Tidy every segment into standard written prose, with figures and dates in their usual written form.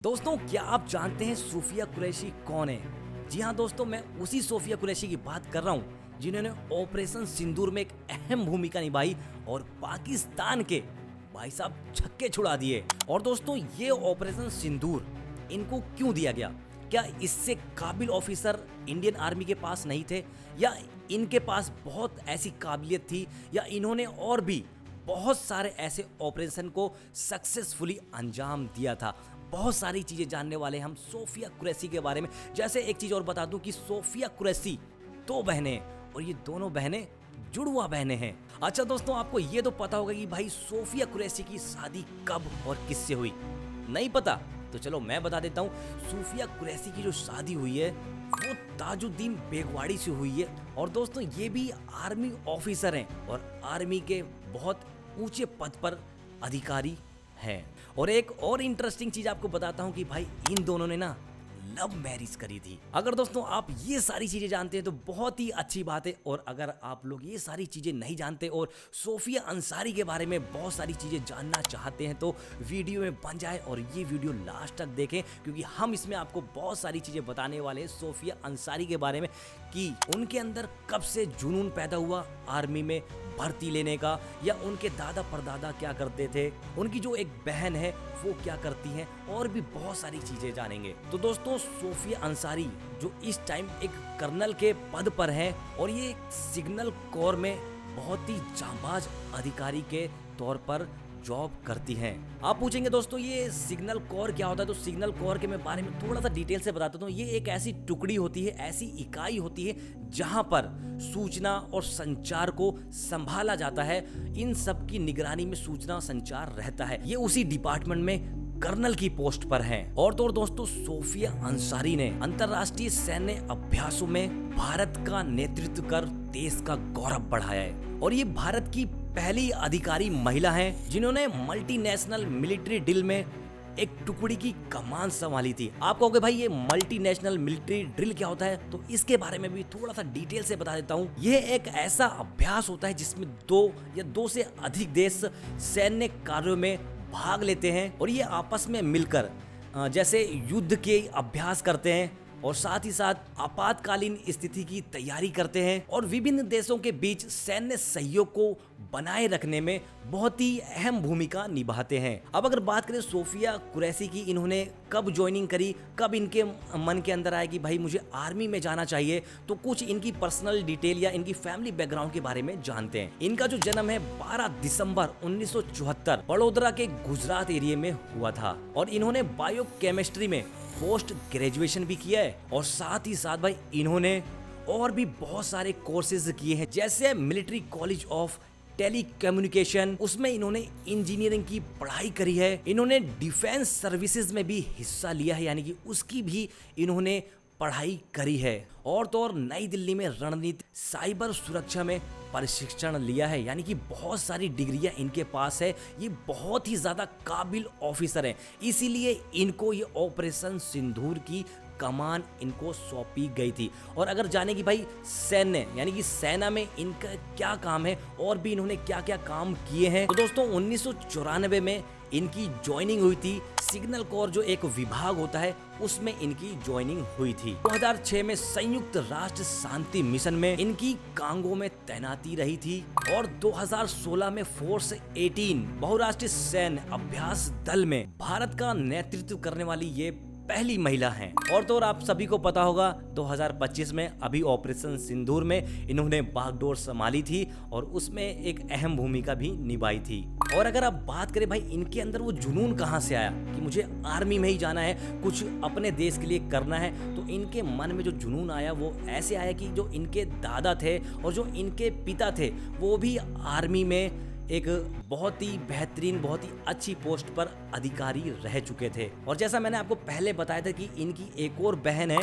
दोस्तों, क्या आप जानते हैं सूफिया कुरैशी कौन है? जी हाँ दोस्तों, मैं उसी सूफिया कुरैशी की बात कर रहा हूँ जिन्होंने ऑपरेशन सिंदूर में एक अहम भूमिका निभाई और पाकिस्तान के भाई साहब छक्के छुड़ा दिए। और दोस्तों, ये ऑपरेशन सिंदूर इनको क्यों दिया गया? क्या इससे काबिल ऑफिसर इंडियन आर्मी के पास नहीं थे, या इनके पास बहुत ऐसी काबिलियत थी, या इन्होंने और भी बहुत सारे ऐसे ऑपरेशन को सक्सेसफुली अंजाम दिया था? बहुत सारी चीज़ें जानने वाले हम सोफिया कुरैशी के बारे में। जैसे एक चीज़ और बता दूं कि सोफिया कुरैशी दो बहनें हैं और ये दोनों बहनें जुड़वा बहनें हैं। अच्छा दोस्तों, आपको ये तो पता होगा कि भाई सोफिया कुरैशी की शादी कब और किससे हुई? नहीं पता? तो चलो मैं बता देता हूँ। सोफिया कुरैशी की जो शादी हुई है वो ताजुद्दीन बेगवाड़ी से हुई है। और दोस्तों, ये भी आर्मी ऑफिसर हैं और आर्मी के बहुत ऊंचे पद पर अधिकारी हैं। और एक और इंटरेस्टिंग चीज आपको बताता हूं कि भाई इन दोनों ने ना लव मैरिज करी थी। अगर दोस्तों आप ये सारी चीजें जानते हैं तो बहुत ही अच्छी बात है। और अगर आप लोग ये सारी चीजें नहीं जानते और सोफिया अंसारी के बारे में बहुत सारी चीजें जानना चाहते हैं तो वीडियो में बन जाए और ये वीडियो लास्ट तक देखें, क्योंकि हम इसमें आपको बहुत सारी चीजें बताने वाले हैं सोफिया अंसारी के बारे में कि उनके अंदर कब से जुनून पैदा हुआ आर्मी में भर्ती लेने का, या उनके दादा परदादा क्या करते थे, उनकी जो एक बहन है वो क्या करती है, और भी बहुत सारी चीजें जानेंगे। तो दोस्तों, सोफिया अंसारी जो इस टाइम एक कर्नल के पद पर है और ये सिग्नल कोर में बहुत ही जांबाज अधिकारी के तौर पर जॉब करती हैं। आप पूछेंगे दोस्तों ये सिग्नल कोर क्या होता है? तो सिग्नल कोर के मैं बारे में थोड़ा सा डिटेल से बताता हूँ। ये एक ऐसी टुकड़ी होती है, ऐसी इकाई होती है जहां पर सूचना और संचार को संभाला जाता है। इन सब की निगरानी में सूचना संचार रहता है। ये उसी डिपार्टमेंट में कर्नल की पोस्ट पर हैं। और तो दोस्तों, सोफिया अंसारी ने अंतरराष्ट्रीय सैन्य अभ्यासों में भारत का नेतृत्व कर देश का गौरव बढ़ाया है। और ये भारत की पहली अधिकारी महिला हैं जिन्होंने मल्टीनेशनल मिलिट्री ड्रिल में एक टुकड़ी की कमान संभाली थी। आप कहोगे भाई ये मल्टीनेशनल मिलिट्री ड्रिल क्या होता है? तो इसके बारे में भी थोड़ा सा डिटेल से बता देता हूँ। यह एक ऐसा अभ्यास होता है जिसमें दो से अधिक देश सैन्य कार्यों में भाग लेते हैं और ये आपस में मिलकर जैसे युद्ध के अभ्यास करते हैं और साथ ही साथ आपातकालीन स्थिति की तैयारी करते हैं और विभिन्न देशों के बीच सैन्य सहयोग को बनाए रखने में बहुत ही अहम भूमिका निभाते हैं। अब अगर बात करें सोफिया कुरैशी की, इन्होंने कब ज्वाइनिंग करी, कब इनके मन के अंदर आया कि भाई मुझे आर्मी में जाना चाहिए, तो कुछ इनकी पर्सनल डिटेल या इनकी फैमिली बैकग्राउंड के बारे में जानते हैं। इनका जो जन्म है 12 दिसंबर 1974 बड़ोदरा के गुजरात एरिया में हुआ था और इन्होंने बायोकेमिस्ट्री में पोस्ट ग्रेजुएशन भी किया है। और साथ ही साथ भाई इन्होंने और भी बहुत सारे कोर्सेज किए हैं, जैसे military college of telecommunication, उसमें इन्होंने इंजीनियरिंग की पढ़ाई करी है। इन्होंने डिफेंस सर्विसेज में भी हिस्सा लिया है, यानी कि उसकी भी इन्होंने पढ़ाई करी है। और तो और नई दिल्ली में रणनीति साइबर सुरक्षा में प्रशिक्षण लिया है, यानी कि बहुत सारी डिग्रियां इनके पास है। ये बहुत ही ज्यादा काबिल ऑफिसर हैं, इसीलिए इनको ये ऑपरेशन सिंदूर की कमान इनको सौंपी गई थी। और अगर जाने की भाई सैन्य यानी कि सेना में इनका क्या काम है और भी इन्होंने क्या क्या काम किए हैं, तो दोस्तों 1994 में इनकी ज्वाइनिंग हुई थी। सिग्नल कोर जो एक विभाग होता है उसमें इनकी ज्वाइनिंग हुई थी। 2006 में संयुक्त राष्ट्र शांति मिशन में इनकी कांगो में तैनाती रही थी और 2016 में फोर्स 18 बहुराष्ट्रीय सैन्य अभ्यास दल में भारत का नेतृत्व करने वाली ये पहली महिला हैं। और तो और आप सभी को पता होगा 2025 में अभी ऑपरेशन सिंदूर में इन्होंने बागडोर संभाली थी और उसमें एक अहम भूमिका भी निभाई थी। और अगर आप बात करें भाई इनके अंदर वो जुनून कहाँ से आया कि मुझे आर्मी में ही जाना है, कुछ अपने देश के लिए करना है, तो इनके मन में जो जुनून आया वो ऐसे आया कि जो इनके दादा थे और जो इनके पिता थे वो भी आर्मी में एक बहुत ही बेहतरीन, बहुत ही अच्छी पोस्ट पर अधिकारी रह चुके थे। और जैसा मैंने आपको पहले बताया था कि इनकी एक और बहन है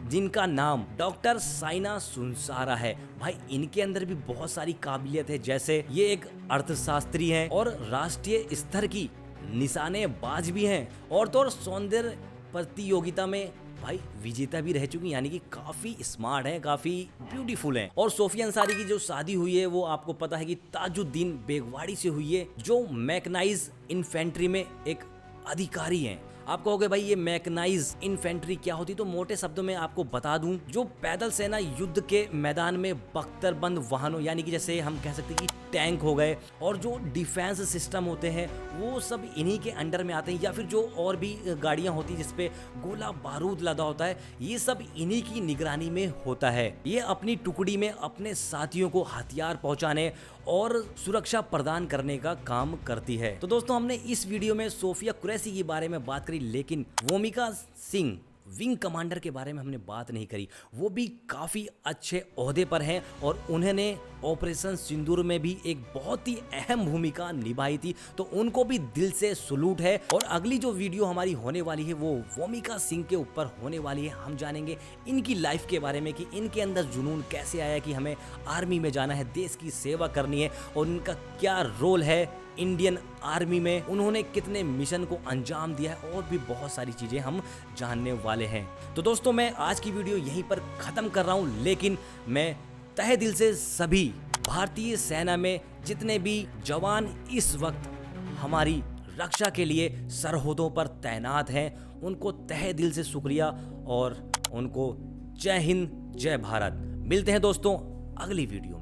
जिनका नाम डॉक्टर साइना सुनसारा है। भाई इनके अंदर भी बहुत सारी काबिलियत है, जैसे ये एक अर्थशास्त्री हैं और राष्ट्रीय स्तर की निशानेबाज भी हैं और तो और सौंदर्य प्रतियोगिता में भाई विजेता भी रह चुकी, यानी कि काफी स्मार्ट है, काफी ब्यूटीफुल है। और सोफिया अंसारी की जो शादी हुई है वो आपको पता है कि ताजुद्दीन बेगवाड़ी से हुई है, जो मैकेनाइज इन्फेंट्री में एक अधिकारी हैं। आप कहोगे भाई ये मैकेनाइज इन्फेंट्री क्या होती, तो मोटे शब्दों में आपको बता दूं, जो पैदल सेना युद्ध के मैदान में बख्तरबंद वाहनों यानी कि जैसे हम कह सकते हैं कि टैंक हो गए और जो डिफेंस सिस्टम होते हैं वो सब इन्हीं के अंडर में आते हैं, या फिर जो और भी गाड़ियां होती हैं जिसपे गोला बारूद लदा होता है, ये सब इन्हीं की निगरानी में होता है। ये अपनी टुकड़ी में अपने साथियों को हथियार पहुंचाने और सुरक्षा प्रदान करने का काम करती है। तो दोस्तों हमने इस वीडियो में सोफिया कुरैशी के बारे में बात करी, लेकिन वोमिका सिंह विंग कमांडर के बारे में हमने बात नहीं करी। वो भी काफ़ी अच्छे ओहदे पर हैं और उन्होंने ऑपरेशन सिंदूर में भी एक बहुत ही अहम भूमिका निभाई थी, तो उनको भी दिल से सलूट है। और अगली जो वीडियो हमारी होने वाली है वो वोमिका सिंह के ऊपर होने वाली है। हम जानेंगे इनकी लाइफ के बारे में कि इनके अंदर जुनून कैसे आया कि हमें आर्मी में जाना है, देश की सेवा करनी है, और इनका क्या रोल है इंडियन आर्मी में, उन्होंने कितने मिशन को अंजाम दिया है, और भी बहुत सारी चीजें हम जानने वाले हैं। तो दोस्तों मैं आज की वीडियो यहीं पर खत्म कर रहा हूं, लेकिन मैं तहे दिल से सभी भारतीय सेना में जितने भी जवान इस वक्त हमारी रक्षा के लिए सरहदों पर तैनात हैं, उनको तहे दिल से शुक्रिया और उनको जय हिंद जय भारत। मिलते हैं दोस्तों अगली वीडियो में।